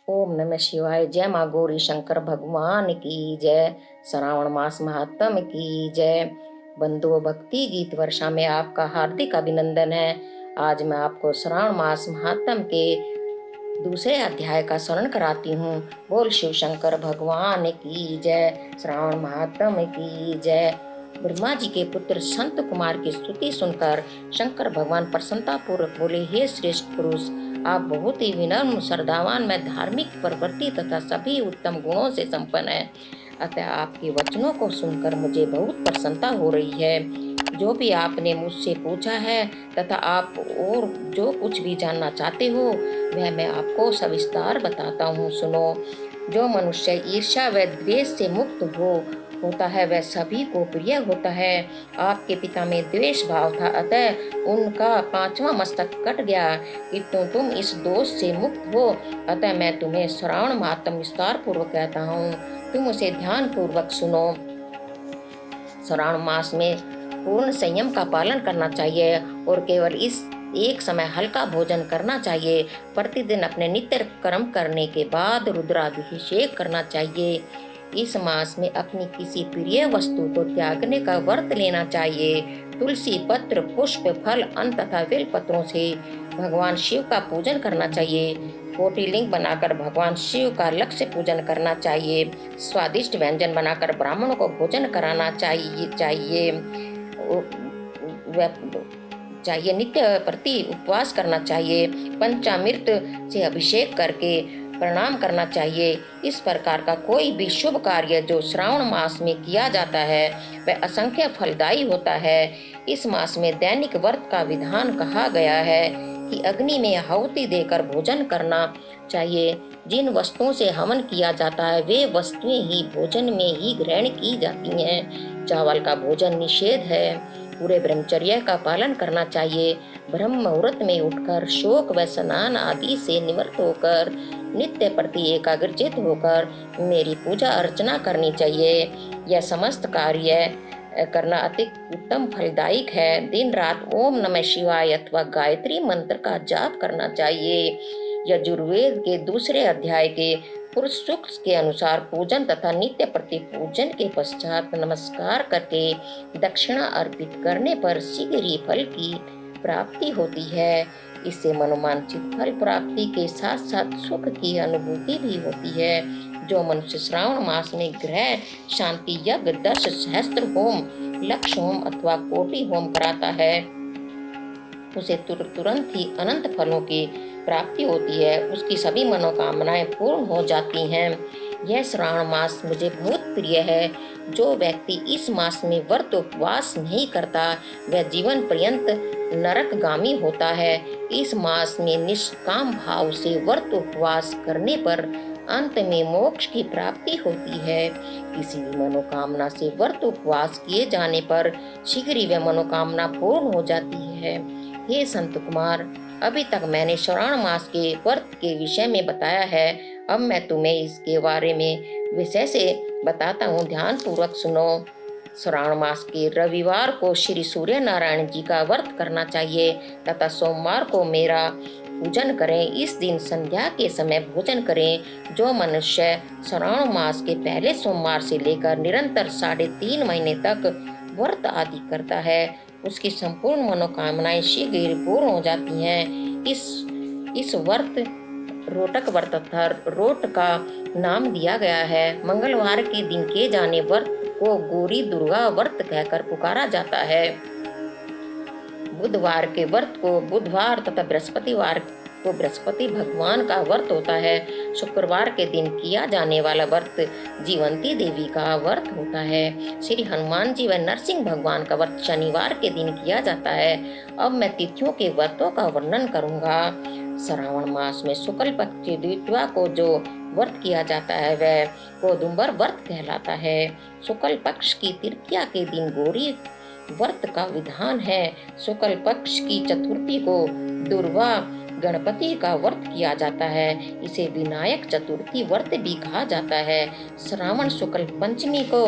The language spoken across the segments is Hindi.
ओम नमः शिवाय। जय माँ गौरी शंकर भगवान की जय। श्रावण मास महात्म की जय। बंधुओं, भक्ति गीत वर्षा में आपका हार्दिक अभिनंदन है। आज मैं आपको श्रावण मास महात्म के दूसरे अध्याय का स्मरण कराती हूँ। बोल शिव शंकर भगवान की जय। श्रावण महात्म की जय। ब्रह्मा जी के पुत्र संत कुमार की स्तुति सुनकर शंकर भगवान प्रसन्नता पूर्वक बोले, हे श्रेष्ठ पुरुष, आप बहुत ही विनम्र, श्रद्धावान में धार्मिक प्रवृत्ति तथा सभी उत्तम गुणों से संपन्न है। अतः आपके वचनों को सुनकर मुझे बहुत प्रसन्नता हो रही है। जो भी आपने मुझसे पूछा है तथा आप और जो कुछ भी जानना चाहते हो वह मैं आपको सविस्तार बताता हूँ, सुनो। जो मनुष्य ईर्ष्या व द्वेष से मुक्त होता है वह सभी को प्रिय होता है। आपके पिता में द्वेष भाव था, अतः उनका पांचवा मस्तक कट गया, किंतु तुम इस दोष से मुक्त हो। अतः मैं तुम्हें श्रावण महात्म विस्तार पूर्वक कहता हूँ, तुम उसे ध्यान पूर्वक सुनो। श्रावण मास में पूर्ण संयम का पालन करना चाहिए और केवल इस एक समय हल्का भोजन करना चाहिए। प्रतिदिन अपने नित्य कर्म करने के बाद रुद्राभिषेक करना चाहिए। इस मास में अपनी किसी प्रिय वस्तु को त्यागने का व्रत लेना चाहिए। तुलसी पत्र, पुष्प, फल, अन्न तथा बेल पत्रों से भगवान शिव का पूजन करना चाहिए। कोटिलिंग बनाकर भगवान शिव का लक्ष्य पूजन करना चाहिए। स्वादिष्ट व्यंजन बनाकर ब्राह्मणों को भोजन कराना चाहिए। नित्य प्रति उपवास करना चाहिए। पंचामृत से अभिषेक करके प्रणाम करना चाहिए। इस प्रकार का कोई भी शुभ कार्य जो श्रावण मास में किया जाता है वह असंख्य फलदायी होता है। इस मास में दैनिक व्रत का विधान कहा गया है कि अग्नि में आहुति देकर भोजन करना चाहिए। जिन वस्तुओं से हवन किया जाता है वे वस्तुएं ही भोजन में ही ग्रहण की जाती हैं। चावल का भोजन निषेध है। पूरे ब्रह्मचर्य का पालन करना चाहिए। ब्रह्म मुहूर्त में उठकर शोक व स्नान आदि से निवृत्त होकर नित्य प्रति एकाग्रचित होकर मेरी पूजा अर्चना करनी चाहिए। यह समस्त कार्य करना अति उत्तम फलदायक है। दिन रात ओम नमः शिवाय अथवा गायत्री मंत्र का जाप करना चाहिए। यजुर्वेद के दूसरे अध्याय के पुरुष सूक्त के अनुसार पूजन तथा नित्य प्रति पूजन के पश्चात नमस्कार करके दक्षिणा अर्पित करने पर शीघ्र ही फल की प्राप्ति होती है। इससे मनोवांछित फल प्राप्ति के साथ साथ सुख की अनुभूति भी होती है। जो मनुष्य श्रावण मास में ग्रह शांति यज्ञ, 10 सहस्त्र होम, लक्ष होम अथवा कोटि होम कराता है उसे तुरंत ही अनंत फलों की प्राप्ति होती है। उसकी सभी मनोकामनाएं पूर्ण हो जाती हैं। यह श्रावण मास मुझे बहुत प्रिय है। जो व्यक्ति इस मास में व्रत उपवास नहीं करता वह जीवन पर्यंत नरकगामी होता है। इस मास में निष्काम भाव से व्रत उपवास करने पर अंत में मोक्ष की प्राप्ति होती है। किसी भी मनोकामना से व्रत उपवास किए जाने पर शीघ्र ही वह मनोकामना पूर्ण हो जाती है। हे संत कुमार, अभी तक मैंने श्रावण मास के व्रत के विषय में बताया है। अब मैं तुम्हें इसके बारे में विषय से बताता हूँ, ध्यान पूर्वक सुनो। श्रावण मास के रविवार को श्री सूर्य नारायण जी का व्रत करना चाहिए तथा सोमवार को मेरा पूजन करें। इस दिन संध्या के समय भोजन करें। जो मनुष्य श्रावण मास के पहले सोमवार से लेकर निरंतर 3.5 महीने तक व्रत आदि करता है उसकी संपूर्ण मनोकामनाएं शीघ्र पूर्ण हो जाती हैं। इस व्रत रोटक व्रत तथा रोट का नाम दिया गया है। मंगलवार के दिन किए जाने व्रत को गौरी दुर्गा व्रत कहकर पुकारा जाता है। बुधवार के व्रत को बुधवार तथा बृहस्पतिवार को बृहस्पति भगवान का व्रत होता है। शुक्रवार के दिन किया जाने वाला व्रत जीवंती देवी का व्रत होता है। श्री हनुमान जी व नरसिंह भगवान का व्रत शनिवार के दिन किया जाता है। अब मैं तिथियों के व्रतों का वर्णन करूंगा। श्रावण मास में शुक्ल पक्ष की द्वितीया को जो व्रत किया जाता है वह कोदुम्बर व्रत कहलाता है। शुक्ल पक्ष की तृतीया के दिन गौरी व्रत का विधान है। शुक्ल पक्ष की चतुर्थी को दुर्वा गणपति का व्रत किया जाता है। इसे विनायक चतुर्थी व्रत भी कहा जाता है। श्रावण शुक्ल पंचमी को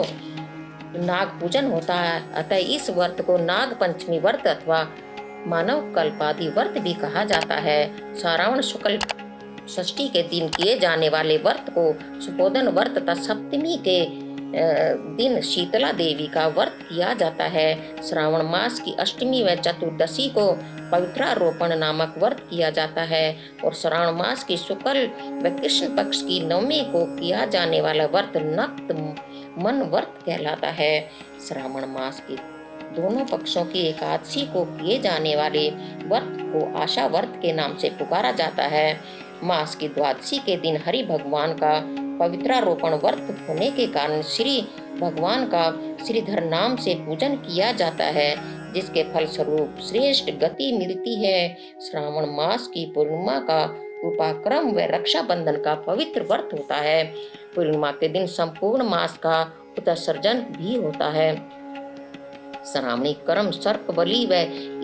नाग पूजन होता है, अतः इस व्रत को नाग पंचमी व्रत अथवा मानव कल्पादि व्रत भी कहा जाता है। श्रावण शुक्ल षष्ठी के दिन किए जाने वाले व्रत को सुपोधन व्रत तथा सप्तमी के दिन शीतला देवी का व्रत किया जाता है। श्रावण मास की अष्टमी व चतुर्दशी को पवित्रारोपण नामक व्रत किया जाता है और श्रावण मास की शुक्ल व कृष्ण पक्ष की नवमी को किया जाने वाला व्रत नक्त मन व्रत कहलाता है। श्रावण मास के दोनों पक्षों की एकादशी को किए जाने वाले व्रत को आशा व्रत के नाम से पुकारा जाता है। मास की द्वादशी के दिन हरि भगवान का पवित्रारोपण व्रत होने के कारण श्री भगवान का श्रीधर नाम से पूजन किया जाता है, जिसके फलस्वरूप श्रेष्ठ गति मिलती है। श्रावण मास की पूर्णिमा का उपाक्रम व रक्षाबंधन का पवित्र व्रत होता है। पूर्णिमा के दिन संपूर्ण मास का उत्सर्जन भी होता है। श्रावणी कर्म सर्प बलि व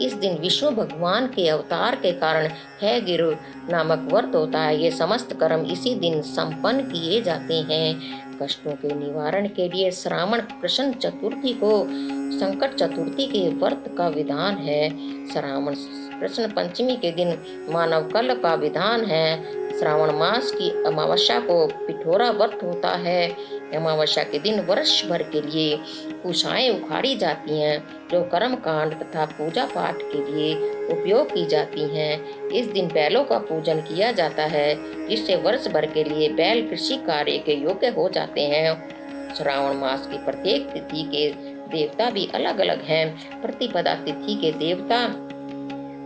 इस दिन विष्णु भगवान के अवतार के कारण है गिरु नामक व्रत होता है। ये समस्त कर्म इसी दिन संपन्न किए जाते हैं। कष्टों के निवारण के लिए श्रावण कृष्ण चतुर्थी को संकट चतुर्थी के व्रत का विधान है। श्रावण कृष्ण पंचमी के दिन मानव कल का विधान है। श्रावण मास की अमावस्या को पिठोरा व्रत होता है। अमावस्या के दिन वर्ष भर के लिए कुशाएं उखाड़ी जाती हैं, जो कर्म कांड तथा पूजा पाठ के लिए उपयोग की जाती हैं। इस दिन बैलों का पूजन किया जाता है, जिससे वर्ष भर के लिए बैल कृषि कार्य के योग्य हो जाते हैं। श्रावण मास की प्रत्येक तिथि के देवता भी अलग अलग हैं। प्रतिपदा तिथि के देवता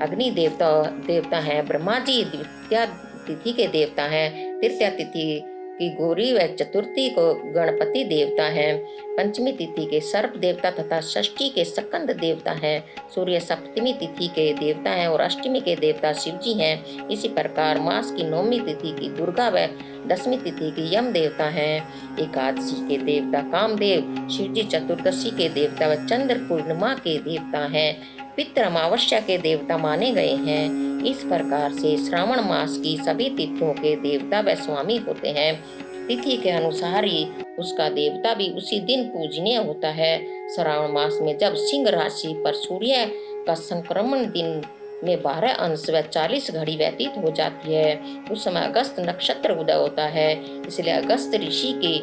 अग्नि देवता हैं। ब्रह्मा जी द्वितीया तिथि के देवता हैं। तृतीया तिथि की गौरी व चतुर्थी को गणपति देवता हैं। पंचमी तिथि के सर्प देवता तथा षष्ठी के स्कंद देवता हैं। सूर्य सप्तमी तिथि के देवता हैं और अष्टमी के देवता शिवजी हैं। इसी प्रकार मास की नौमी तिथि की दुर्गा व दसवीं तिथि की यम देवता हैं। एकादशी के देवता कामदेव, शिवजी चतुर्दशी के देवता व चंद्र पूर्णिमा के देवता हैं। पितृ अमावस्या के देवता माने गए हैं। इस प्रकार से श्रावण मास की सभी तिथियों के देवता व स्वामी होते हैं। तिथि के अनुसार ही उसका देवता भी उसी दिन पूजनीय होता है। श्रावण मास में जब सिंह राशि पर सूर्य का संक्रमण दिन में 12 अंश व 40 घड़ी व्यतीत हो जाती है, उस समय अगस्त नक्षत्र उदय होता है। इसलिए अगस्त ऋषि के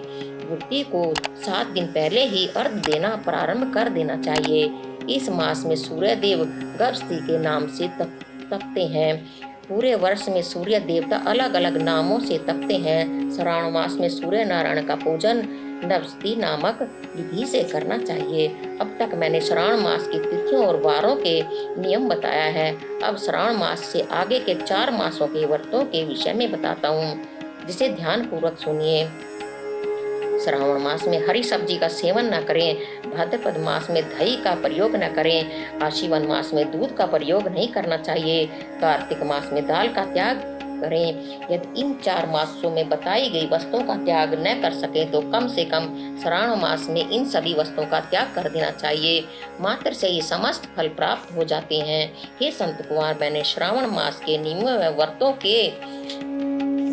वृत्ति को 7 दिन पहले ही अर्घ देना प्रारंभ कर देना चाहिए। इस मास में सूर्य देव गर्भस्थी के नाम से तपते हैं। पूरे वर्ष में सूर्य देवता अलग अलग नामों से तपते हैं। श्रावण मास में सूर्य नारायण का पूजन नवस्ती नामक विधि से करना चाहिए। अब तक मैंने श्रावण मास की तिथियों और वारों के नियम बताया है। अब श्रावण मास से आगे के 4 मासों के व्रतों के विषय में बताता हूँ, जिसे ध्यान पूर्वक सुनिए। श्रावण मास में हरी सब्जी का सेवन न करें। भाद्रपद मास में दही का प्रयोग न करें। आश्विन मास में दूध का प्रयोग नहीं करना चाहिए। कार्तिक मास में दाल का त्याग करें। यदि इन 4 मासों में बताई गई वस्तुओं का त्याग न कर सके तो कम से कम श्रावण मास में इन सभी वस्तुओं का त्याग कर देना चाहिए। मात्र से ही समस्त फल प्राप्त हो जाते हैं। हे संत कुमार, मैंने श्रावण मास के नियमों व व्रतों के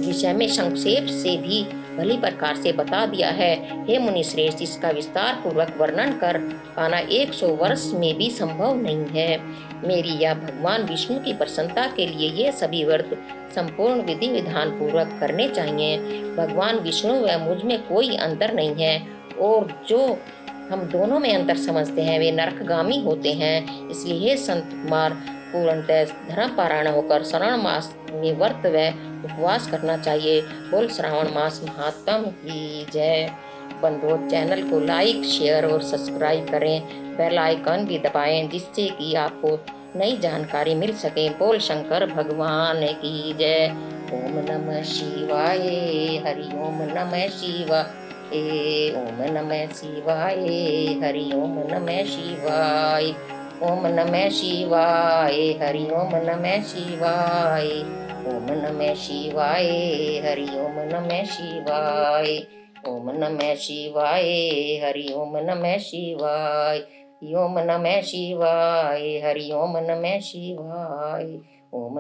विषय में संक्षेप से भी भली प्रकार से बता दिया है। हे मुनि श्रेष्ठ, इसका विस्तार पूर्वक वर्णन कर पाना 100 वर्ष में भी संभव नहीं है। मेरी या भगवान विष्णु की प्रसन्नता के लिए ये सभी व्रत संपूर्ण विधि विधान पूर्वक करने चाहिए। भगवान विष्णु व मुझ में कोई अंतर नहीं है, और जो हम दोनों में अंतर समझते हैं वे नरकगामी होते हैं। इसलिए हे संत कुमार, पूर्णतः धर्मपरायण होकर श्रावण मास में व्रत व उपवास करना चाहिए। बोल श्रावण मास महात्म की जय। बंधुओं, चैनल को लाइक, शेयर और सब्सक्राइब करें। बेल आइकन भी दबाएं, जिससे कि आपको नई जानकारी मिल सके। बोल शंकर भगवान की जय। ओम नमः शिवाय। हरि ओम नमः शिवाय। ओम नमः शिवाय। हरि ओम नमः शिवाय। ओम नमः शिवाय। हरि ओम नमः शिवाय। ओम नमः शिवाय। हरि ओम नमः शिवाय। ओम नमः शिवाय। हरि ओम नमः शिवाय। ओम नमः शिवाय। हरि ओम नमः शिवाय। ओम